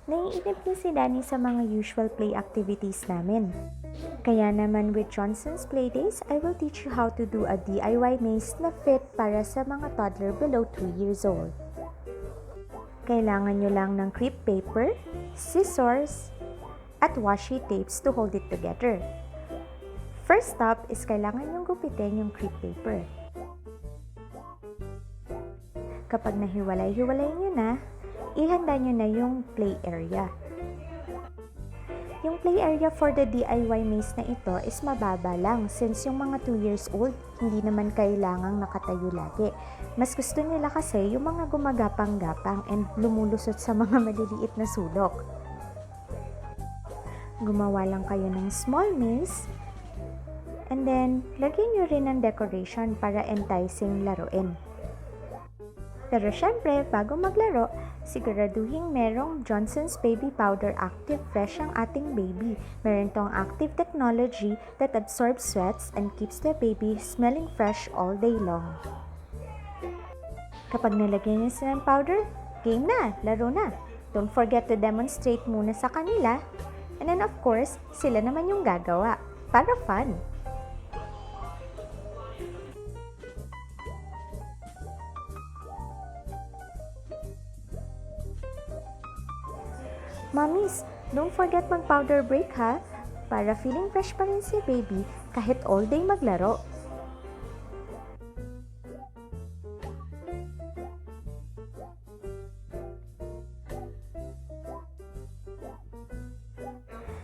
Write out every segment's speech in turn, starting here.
Naiinip din si Dani sa mga usual play activities namin. Kaya naman with Johnson's Playdays, I will teach you how to do a DIY maze na fit para sa mga toddler below 2 years old. Kailangan nyo lang ng crepe paper, scissors, at washi tapes to hold it together. First step is kailangan nyong gupitin yung crepe paper. Kapag nahiwalay-hiwalay nyo na, ihanda nyo na yung play area. Yung play area for the DIY maze na ito is mababa lang since yung mga 2 years old hindi naman kailangang nakatayo lagi. Mas gusto nila kasi yung mga gumagapang-gapang and lumulusot sa mga maliliit na sulok. Gumawa lang kayo ng small maze and then lagyan nyo rin ng decoration para enticing laruin. Pero syempre, bago maglaro, siguraduhin merong Johnson's Baby Powder Active Fresh ang ating baby. Meron tong active technology that absorbs sweats and keeps the baby smelling fresh all day long. Kapag nalagyan niyo sila ng powder, game na, laro na. Don't forget to demonstrate muna sa kanila. And then of course, sila naman yung gagawa. Para fun! Mommies, don't forget mag-powder break ha, para feeling fresh pa rin si baby kahit all day maglaro.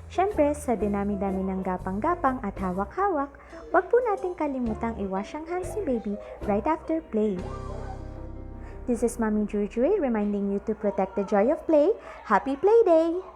Siyempre, sa dinami-dami ng gapang-gapang at hawak-hawak, wag po nating kalimutang i-wash ang hands ni baby right after play. This is Mommy Jujuy reminding you to protect the joy of play. Happy Play Day!